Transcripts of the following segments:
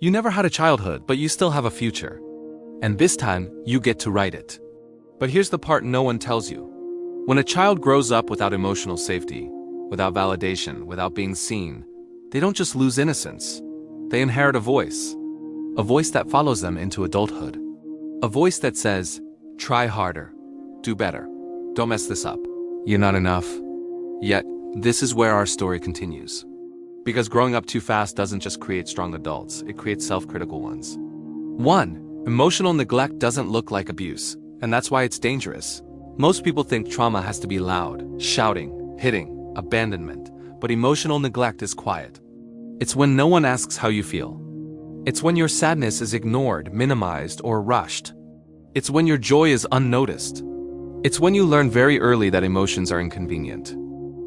You never had a childhood, but you still have a future. And this time, you get to write it. But here's the part no one tells you. When a child grows up without emotional safety, without validation, without being seen, they don't just lose innocence. They inherit a voice that follows them into adulthood. A voice that says, try harder, do better, don't mess this up, you're not enough. Yet, this is where our story continues. Because growing up too fast doesn't just create strong adults, it creates self-critical ones. 1. Emotional neglect doesn't look like abuse, and that's why it's dangerous. Most people think trauma has to be loud, shouting, hitting, abandonment, but emotional neglect is quiet. It's when no one asks how you feel. It's when your sadness is ignored, minimized, or rushed. It's when your joy is unnoticed. It's when you learn very early that emotions are inconvenient.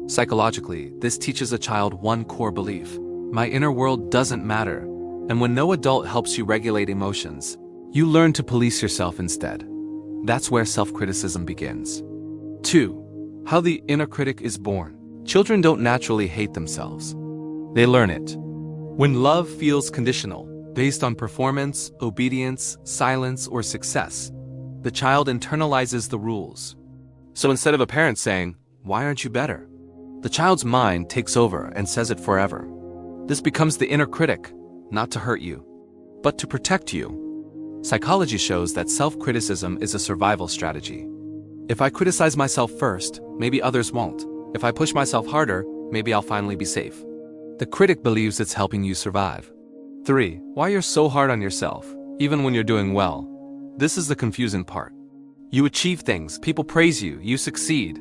Psychologically, this teaches a child one core belief: my inner world doesn't matter. And when no adult helps you regulate emotions, you learn to police yourself instead. That's where self-criticism begins. 2. How the inner critic is born. Children don't naturally hate themselves. They learn it. When love feels conditional, based on performance, obedience, silence, or success, the child internalizes the rules. So instead of a parent saying, "Why aren't you better?" the child's mind takes over and says it forever. This becomes the inner critic, not to hurt you, but to protect you. Psychology shows that self-criticism is a survival strategy. If I criticize myself first, maybe others won't. If I push myself harder, maybe I'll finally be safe. The critic believes it's helping you survive. 3. Why you're so hard on yourself, even when you're doing well. This is the confusing part. You achieve things, people praise you, you succeed.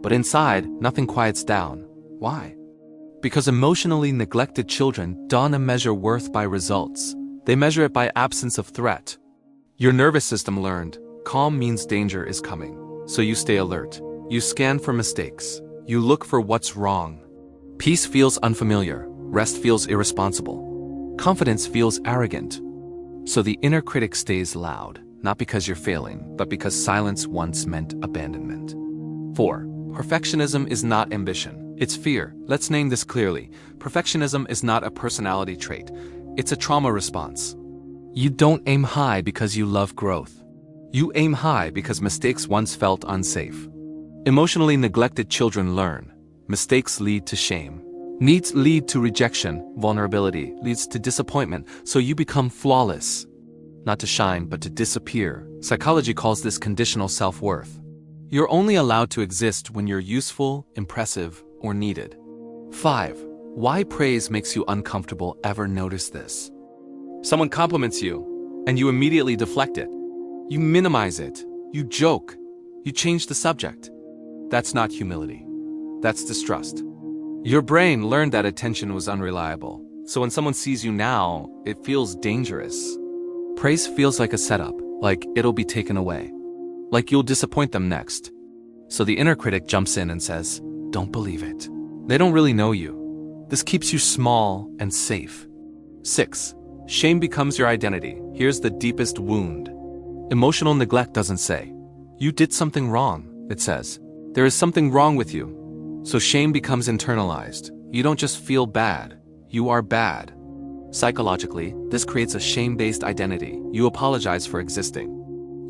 But inside, nothing quiets down. Why? Because emotionally neglected children don't measure worth by results. They measure it by absence of threat. Your nervous system learned, calm means danger is coming. So you stay alert. You scan for mistakes. You look for what's wrong. Peace feels unfamiliar. Rest feels irresponsible. Confidence feels arrogant. So the inner critic stays loud, not because you're failing, but because silence once meant abandonment. 4. Perfectionism is not ambition. It's fear. Let's name this clearly. Perfectionism is not a personality trait. It's a trauma response. You don't aim high because you love growth. You aim high because mistakes once felt unsafe. Emotionally neglected children learn. Mistakes lead to shame. Needs lead to rejection. Vulnerability leads to disappointment. So you become flawless. Not to shine, but to disappear. Psychology calls this conditional self-worth. You're only allowed to exist when you're useful, impressive, or needed. 5. Why praise makes you uncomfortable. Ever notice this? Someone compliments you, and you immediately deflect it. You minimize it. You joke. You change the subject. That's not humility. That's distrust. Your brain learned that attention was unreliable. So when someone sees you now, it feels dangerous. Praise feels like a setup, like it'll be taken away. Like you'll disappoint them next. So the inner critic jumps in and says, don't believe it. They don't really know you. This keeps you small and safe. 6. Shame becomes your identity. Here's the deepest wound. Emotional neglect doesn't say, you did something wrong. It says, there is something wrong with you. So shame becomes internalized. You don't just feel bad, you are bad. Psychologically, this creates a shame-based identity. You apologize for existing.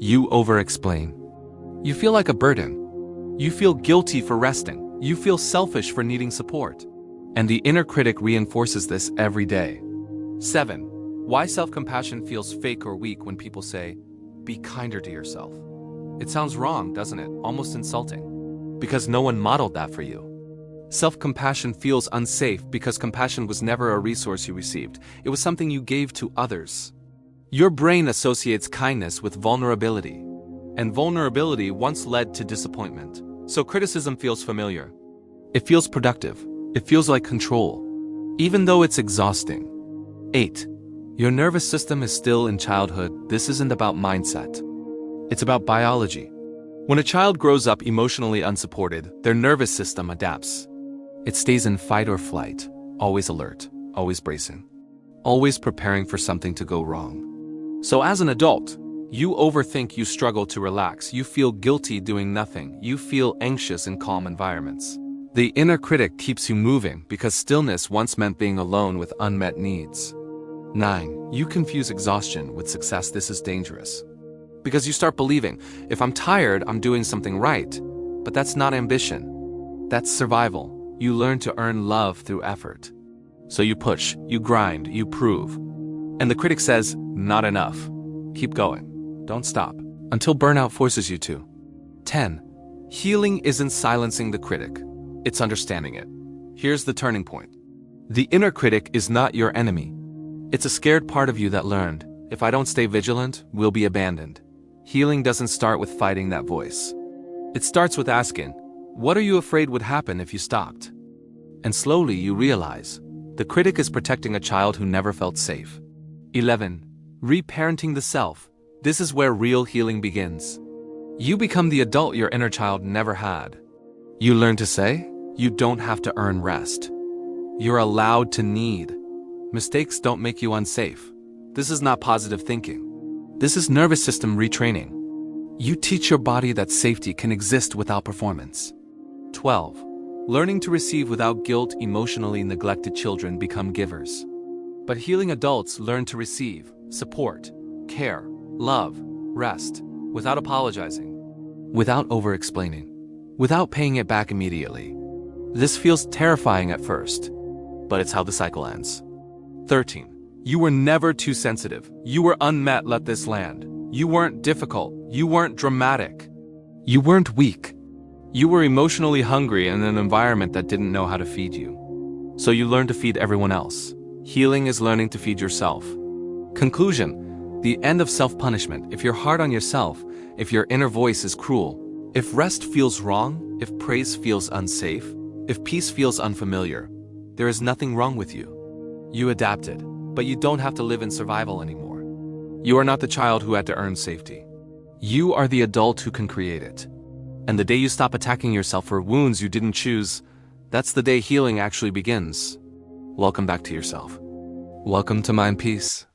You over-explain. You feel like a burden. You feel guilty for resting. You feel selfish for needing support. And the inner critic reinforces this every day. 7. Why self-compassion feels fake or weak when people say, be kinder to yourself. It sounds wrong, doesn't it? Almost insulting. Because no one modeled that for you. Self-compassion feels unsafe because compassion was never a resource you received. It was something you gave to others. Your brain associates kindness with vulnerability. And vulnerability once led to disappointment. So criticism feels familiar. It feels productive. It feels like control. Even though it's exhausting. 8. Your nervous system is still in childhood. This isn't about mindset. It's about biology. When a child grows up emotionally unsupported, their nervous system adapts. It stays in fight or flight, always alert, always bracing, always preparing for something to go wrong. So as an adult, you overthink, you struggle to relax, you feel guilty doing nothing, you feel anxious in calm environments. The inner critic keeps you moving because stillness once meant being alone with unmet needs. 9. You confuse exhaustion with success. This is dangerous. Because you start believing, if I'm tired, I'm doing something right. But that's not ambition. That's survival. You learn to earn love through effort. So you push, you grind, you prove. And the critic says, not enough. Keep going. Don't stop. Until burnout forces you to. 10. Healing isn't silencing the critic. It's understanding it. Here's the turning point. The inner critic is not your enemy. It's a scared part of you that learned, if I don't stay vigilant, we'll be abandoned. Healing doesn't start with fighting that voice. It starts with asking, what are you afraid would happen if you stopped? And slowly you realize, the critic is protecting a child who never felt safe. 11. Reparenting the self. This is where real healing begins. You become the adult your inner child never had. You learn to say, you don't have to earn rest. You're allowed to need. Mistakes don't make you unsafe. This is not positive thinking. This is nervous system retraining. You teach your body that safety can exist without performance. 12. Learning to receive without guilt. Emotionally neglected children become givers. But healing adults learn to receive, support, care, love, rest, without apologizing, without over-explaining, without paying it back immediately. This feels terrifying at first, but it's how the cycle ends. 13. You were never too sensitive. You were unmet. Let this land. You weren't difficult. You weren't dramatic. You weren't weak. You were emotionally hungry in an environment that didn't know how to feed you. So you learned to feed everyone else. Healing is learning to feed yourself. Conclusion: the end of self-punishment. If you're hard on yourself, if your inner voice is cruel, if rest feels wrong, if praise feels unsafe, if peace feels unfamiliar, there is nothing wrong with you. You adapted, but you don't have to live in survival anymore. You are not the child who had to earn safety. You are the adult who can create it. And the day you stop attacking yourself for wounds you didn't choose, that's the day healing actually begins. Welcome back to yourself. Welcome to MindPeace.